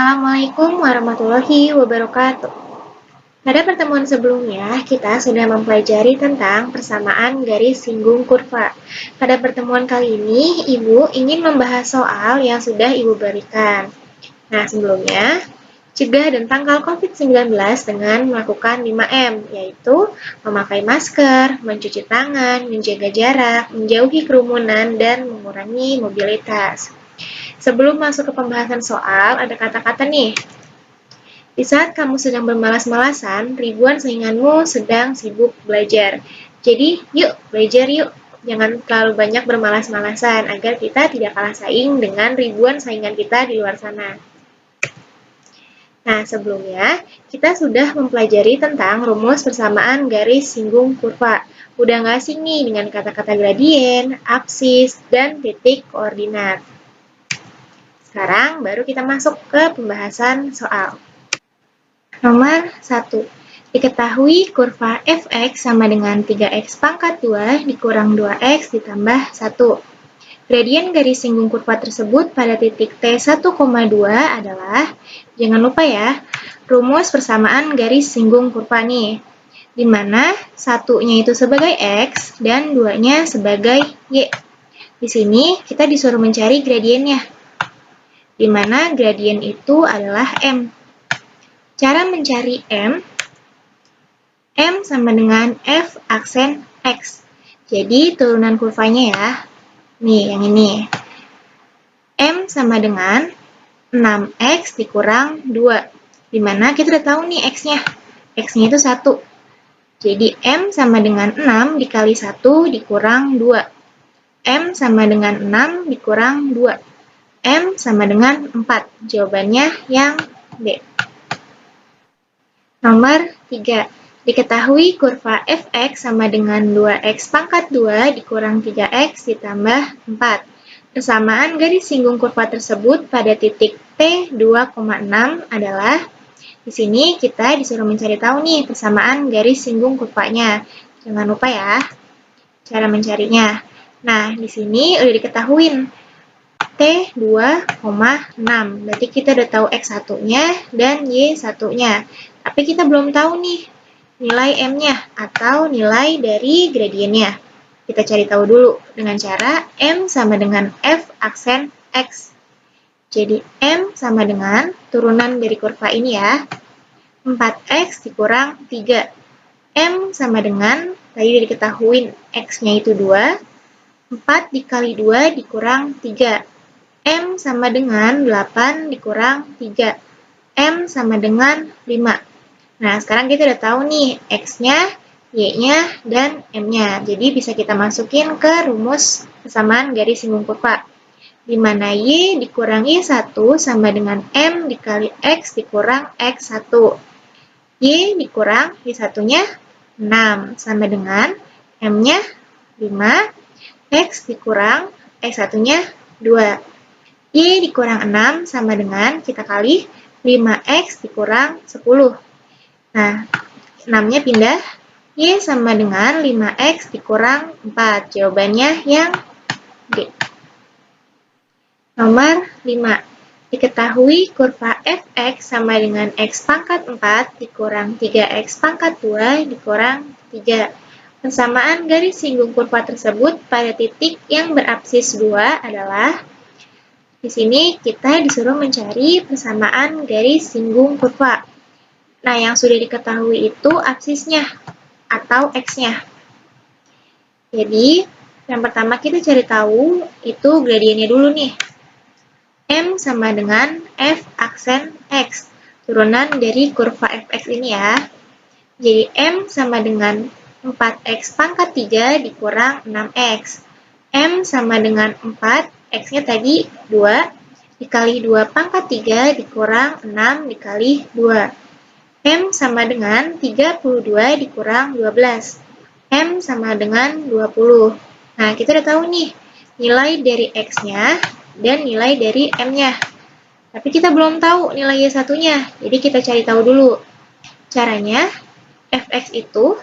Assalamualaikum warahmatullahi wabarakatuh. Pada pertemuan sebelumnya, kita sudah mempelajari tentang persamaan garis singgung kurva. Pada pertemuan kali ini, Ibu ingin membahas soal yang sudah Ibu berikan. Nah, sebelumnya, cegah dan tangkal COVID-19 dengan melakukan 5M, yaitu memakai masker, mencuci tangan, menjaga jarak, menjauhi kerumunan, dan mengurangi mobilitas. Sebelum masuk ke pembahasan soal, ada kata-kata nih. Di saat kamu sedang bermalas-malasan, ribuan sainganmu sedang sibuk belajar. Jadi, yuk belajar yuk. Jangan terlalu banyak bermalas-malasan agar kita tidak kalah saing dengan ribuan saingan kita di luar sana. Nah, sebelumnya kita sudah mempelajari tentang rumus persamaan garis singgung kurva. Udah nggak asing nih dengan kata-kata gradien, absis, dan titik koordinat. Sekarang baru kita masuk ke pembahasan soal. Nomor 1. Diketahui kurva fx sama dengan 3x pangkat 2 dikurang 2x ditambah 1. Gradien garis singgung kurva tersebut pada titik T1,2 adalah, jangan lupa ya, rumus persamaan garis singgung kurva nih, di mana satunya itu sebagai x dan 2-nya sebagai y. Di sini kita disuruh mencari gradiennya, di mana gradien itu adalah M. Cara mencari M sama dengan F aksen X. Jadi turunan kurvanya ya, nih yang ini. M sama dengan 6X dikurang 2, di mana kita udah tahu nih X-nya. X-nya itu 1. Jadi M sama dengan 6 dikali 1 dikurang 2. M sama dengan 6 dikurang 2. M sama dengan 4. Jawabannya yang D. Nomor 3. Diketahui kurva fx sama dengan 2x pangkat 2 dikurang 3x ditambah 4. Persamaan garis singgung kurva tersebut pada titik T2,6 adalah, di sini kita disuruh mencari tahu nih persamaan garis singgung kurvanya. Jangan lupa ya cara mencarinya. Nah, di sini udah diketahuin T2,6. Berarti kita udah tahu X1-nya dan Y1-nya. Tapi kita belum tahu nih nilai M-nya atau nilai dari gradiennya. Kita cari tahu dulu dengan cara M sama dengan F aksen X. Jadi M sama dengan turunan dari kurva ini ya, 4X dikurang 3. M sama dengan, tadi udah diketahuin X-nya itu 2, 4 dikali 2 dikurang 3. M sama dengan 8 dikurang 3. M sama dengan 5. Nah, sekarang kita udah tahu nih X-nya, Y-nya, dan M-nya. Jadi bisa kita masukin ke rumus persamaan garis singgung kurva, di mana Y dikurang Y1 sama dengan M dikali X dikurang X1. Y dikurang Y1-nya 6 sama dengan M-nya 5, X dikurang X1-nya 2. Y dikurang 6 sama dengan kita kali 5X dikurang 10. Nah, 6-nya pindah. Y sama dengan 5X dikurang 4. Jawabannya yang D. Nomor 5. Diketahui kurva fx sama dengan x pangkat 4 dikurang 3x pangkat 2 dikurang 3. Persamaan garis singgung kurva tersebut pada titik yang berabsis 2 adalah, di sini kita disuruh mencari persamaan garis singgung kurva. Nah, yang sudah diketahui itu absisnya atau X-nya. Jadi, yang pertama kita cari tahu itu gradiennya dulu nih. M sama dengan F aksen X, turunan dari kurva fx ini ya. Jadi, M sama dengan 4X pangkat 3 dikurang 6X. M sama dengan 4, X-nya tadi 2, dikali 2 pangkat 3 dikurang 6 dikali 2. M sama dengan 32 dikurang 12. M sama dengan 20. Nah, kita udah tahu nih nilai dari X-nya dan nilai dari M-nya. Tapi kita belum tahu nilai Y1-nya, jadi kita cari tahu dulu. Caranya, Fx itu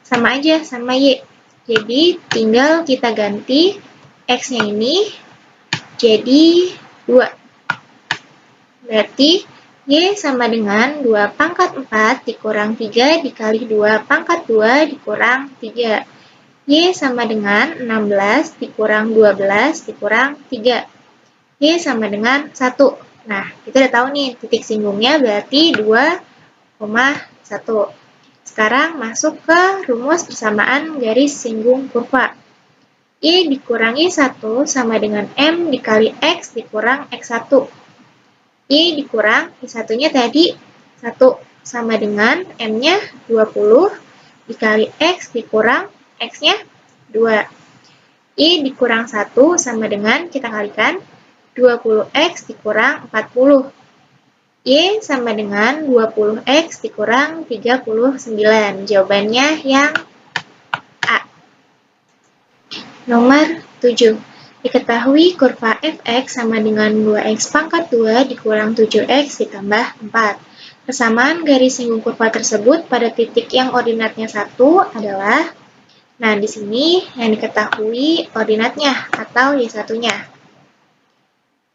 sama aja sama Y. Jadi, tinggal kita ganti X-nya ini jadi 2. Berarti Y sama dengan 2 pangkat 4 dikurang 3 dikali 2 pangkat 2 dikurang 3. Y sama dengan 16 dikurang 12 dikurang 3. Y sama dengan 1. Nah, kita udah tahu nih titik singgungnya berarti 2,1. Sekarang masuk ke rumus persamaan garis singgung kurva. Y dikurangi 1 sama dengan M dikali X dikurang X1. Y dikurang Y1-nya tadi 1 sama dengan M-nya 20 dikali X dikurang X-nya 2. Y dikurang 1 sama dengan, kita kalikan, 20X dikurang 40. Y sama dengan 20X dikurang 39. Jawabannya yang A. Nomor 7. Diketahui kurva fx sama dengan 2x pangkat 2 dikurang 7x ditambah 4. Persamaan garis singgung kurva tersebut pada titik yang ordinatnya 1 adalah, nah di sini yang diketahui ordinatnya atau Y1-nya.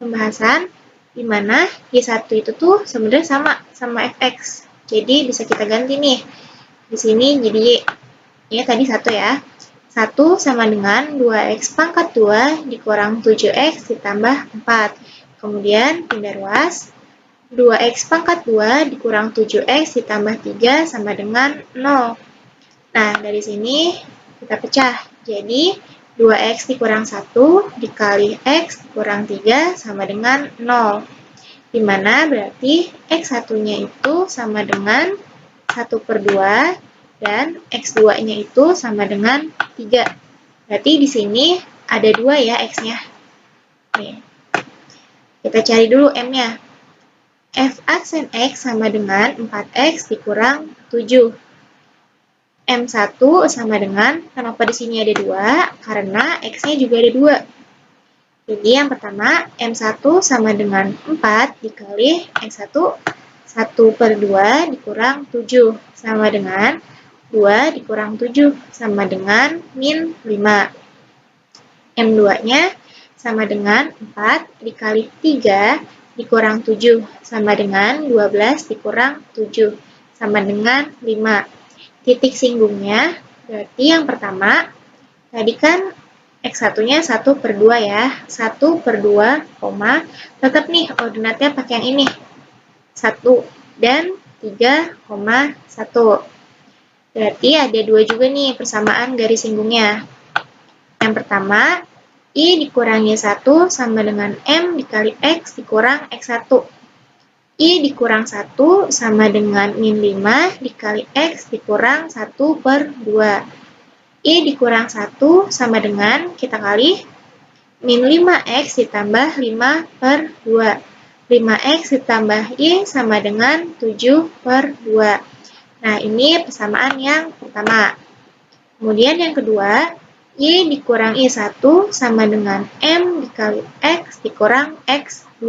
Pembahasan di mana Y1 itu tuh sebenarnya sama fx. Jadi bisa kita ganti nih. Di sini jadi Y. Y tadi 1 ya. 1 sama dengan 2x pangkat 2 dikurang 7x ditambah 4. Kemudian pindah ruas. 2x pangkat 2 dikurang 7x ditambah 3 sama dengan 0. Nah, dari sini kita pecah. Jadi, 2x dikurang 1 dikali x dikurang 3 sama dengan 0. Dimana berarti x1-nya itu sama dengan 1/2 dan X2-nya itu sama dengan 3. Berarti di sini ada 2 ya X-nya. Kita cari dulu M-nya. F aksen X sama dengan 4X dikurang 7. M1 sama dengan, kenapa di sini ada 2? Karena X-nya juga ada 2. Jadi yang pertama, M1 sama dengan 4 dikali X1, 1/2 dikurang 7 sama dengan 2 dikurang 7 sama dengan min 5. M2-nya sama dengan 4 dikali 3 dikurang 7 sama dengan 12 dikurang 7 sama dengan 5. Titik singgungnya berarti yang pertama, tadi kan X1-nya 1/2 ya. 1/2, tetap nih ordinatnya pakai yang ini. 1 dan 3,1. Berarti ada 2 juga nih persamaan garis singgungnya. Yang pertama, Y dikurangi 1 sama dengan M dikali X dikurang X1. Y dikurang 1 sama dengan min 5 dikali X dikurang 1/2. Y dikurang 1 sama dengan, kita kali, min 5X ditambah 5/2. 5X ditambah Y sama dengan 7/2. Nah, ini persamaan yang pertama. Kemudian yang kedua, Y dikurang Y1 sama dengan M dikali X dikurang X2.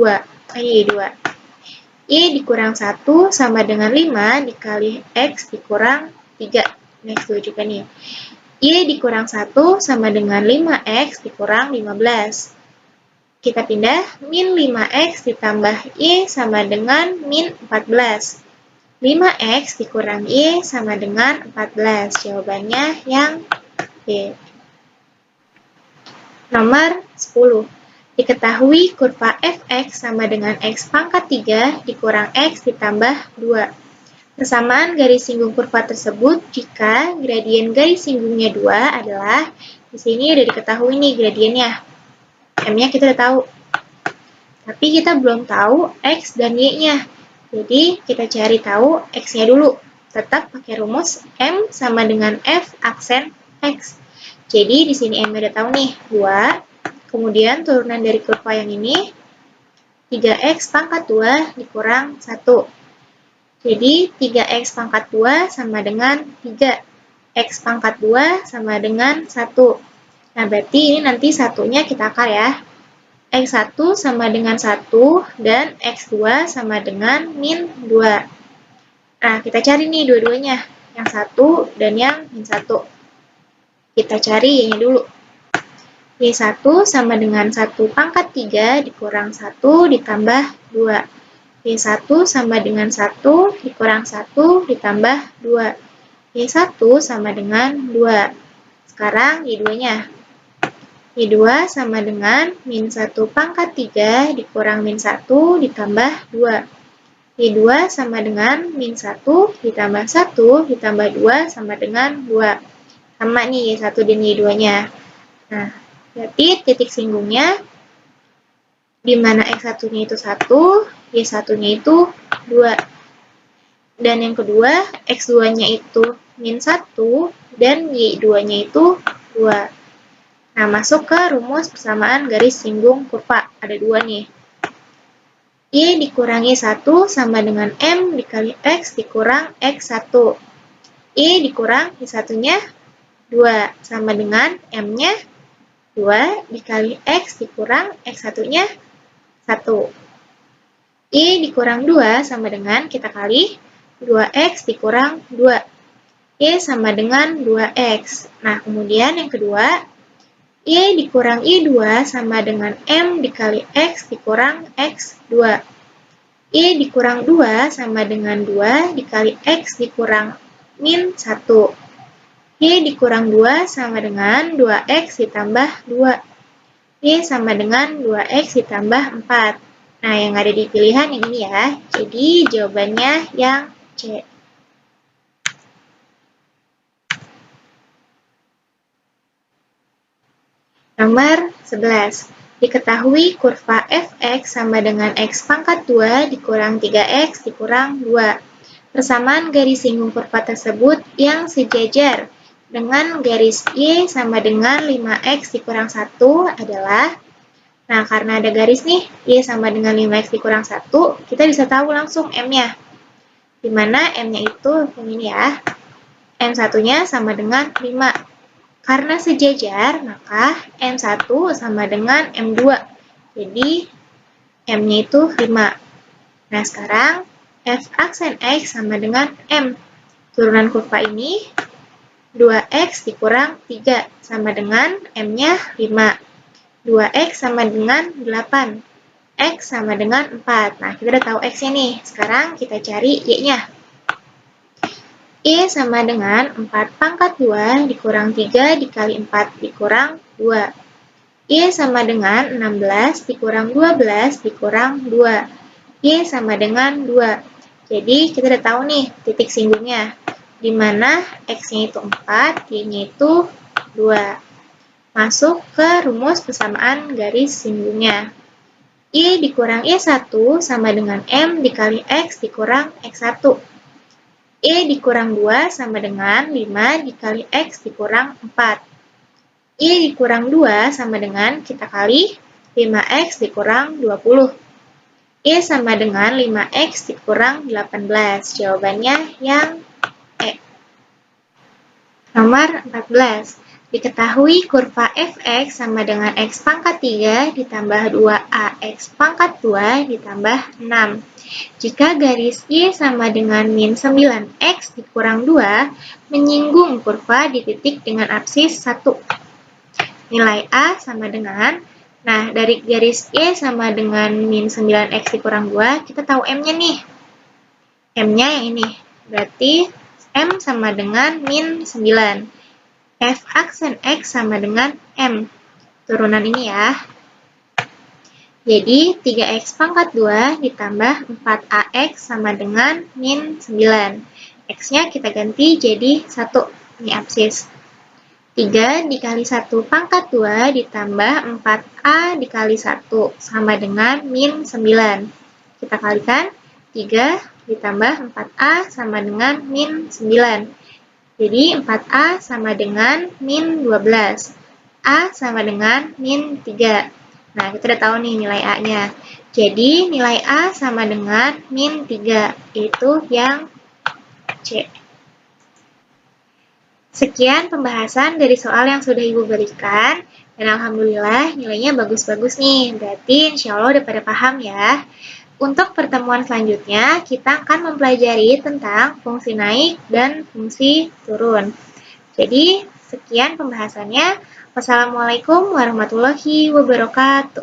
Y 2. Y dikurang 1 sama dengan 5 dikali X dikurang 3. X2 juga nih. Y dikurang 1 sama dengan 5X dikurang 15. Kita pindah, min 5X ditambah Y sama dengan min 14. 5X dikurang Y sama dengan 14. Jawabannya yang B. Nomor 10. Diketahui kurva fx sama dengan x pangkat 3 dikurang x ditambah 2. Persamaan garis singgung kurva tersebut jika gradien garis singgungnya 2 adalah, di sini udah diketahui nih gradiennya. M-nya kita udah tahu. Tapi kita belum tahu X dan Y-nya. Jadi, kita cari tahu X-nya dulu. Tetap pakai rumus M sama dengan F aksen X. Jadi, di sini M udah tahu nih, 2. Kemudian, turunan dari kurva yang ini, 3X pangkat 2 dikurang 1. Jadi, 3X pangkat 2 sama dengan 3. X pangkat 2 sama dengan 1. Nah, berarti ini nanti satunya kita akar ya. X1 sama dengan 1 dan X2 sama dengan min 2. Nah, kita cari nih dua-duanya. Yang 1 dan yang min 1. Kita cari Y-nya dulu. Y1 sama dengan 1 pangkat 3 dikurang 1 ditambah 2. Y1 sama dengan 1 dikurang 1 ditambah 2. Y1 sama dengan 2. Sekarang Y2-nya. Y2 sama dengan min 1 pangkat 3 dikurang min 1 ditambah 2. Y2 sama dengan min 1 ditambah 1 ditambah 2 sama dengan 2. Sama nih Y1 dan Y2-nya. Nah, berarti titik singgungnya di mana X1-nya itu 1, Y1-nya itu 2. Dan yang kedua, X2-nya itu min 1 dan Y2-nya itu 2. Nah, masuk ke rumus persamaan garis singgung kurva. Ada 2 nih. Y dikurangi 1 sama dengan M dikali X dikurang X1. Y dikurang Y1-nya 2 sama dengan M-nya 2 dikali X dikurang X1-nya 1. Y dikurang 2 sama dengan kita kali 2X dikurang 2. Y sama dengan 2X. Nah, kemudian yang kedua, Y dikurang Y2 sama dengan M dikali X dikurang X2. Y dikurang 2 sama dengan 2 dikali X dikurang min 1. Y dikurang 2 sama dengan 2X ditambah 2. Y sama dengan 2X ditambah 4. Nah, yang ada di pilihan yang ini ya. Jadi, jawabannya yang C. Nomor 11. Diketahui kurva fx sama dengan x pangkat 2 dikurang 3x dikurang 2. Persamaan garis singgung kurva tersebut yang sejajar dengan garis y sama dengan 5x dikurang 1 adalah, nah karena ada garis nih, y sama dengan 5x dikurang 1, kita bisa tahu langsung m-nya. Dimana m-nya itu ini ya, m1-nya sama dengan 5. Karena sejajar, maka M1 sama dengan M2. Jadi, M-nya itu 5. Nah, sekarang F aksen X sama dengan M. Turunan kurva ini 2X dikurang 3 sama dengan M-nya 5. 2X sama dengan 8. X sama dengan 4. Nah, kita udah tahu X-nya nih. Sekarang kita cari Y-nya. Y sama dengan 4 pangkat 2 dikurang 3 dikali 4 dikurang 2. Y sama dengan 16 dikurang 12 dikurang 2. Y sama dengan 2. Jadi, kita udah tahu nih titik singgungnya. Di mana X-nya itu 4, Y-nya itu 2. Masuk ke rumus persamaan garis singgungnya. Y dikurang Y1 sama dengan M dikali X dikurang X1. Y dikurang 2 sama dengan 5 dikali X dikurang 4. Y dikurang 2 sama dengan kita kali 5X dikurang 20. Y sama dengan 5X dikurang 18. Jawabannya yang E. Nomor 14. Diketahui kurva fx sama dengan x pangkat 3 ditambah 2ax pangkat 2 ditambah 6. Jika garis Y sama dengan min 9X dikurang 2 menyinggung kurva di titik dengan absis 1. Nilai A sama dengan, nah dari garis Y sama dengan min 9X dikurang 2, kita tahu M-nya nih. M-nya yang ini. Berarti M sama dengan min 9. F aksen X sama dengan M. Turunan ini ya. Jadi, 3X pangkat 2 ditambah 4AX sama dengan min 9. X-nya kita ganti jadi 1. Ini absis. 3 dikali 1 pangkat 2 ditambah 4A dikali 1 sama dengan min 9. Kita kalikan. 3 ditambah 4A sama dengan min 9. Jadi, 4A sama dengan min 12. A sama dengan min 3. Nah, kita udah tahu nih nilai A-nya. Jadi, nilai A sama dengan min 3. Itu yang C. Sekian pembahasan dari soal yang sudah Ibu berikan. Dan Alhamdulillah nilainya bagus-bagus nih. Berarti insya Allah udah pada paham ya. Untuk pertemuan selanjutnya, kita akan mempelajari tentang fungsi naik dan fungsi turun. Jadi, sekian pembahasannya. Wassalamualaikum warahmatullahi wabarakatuh.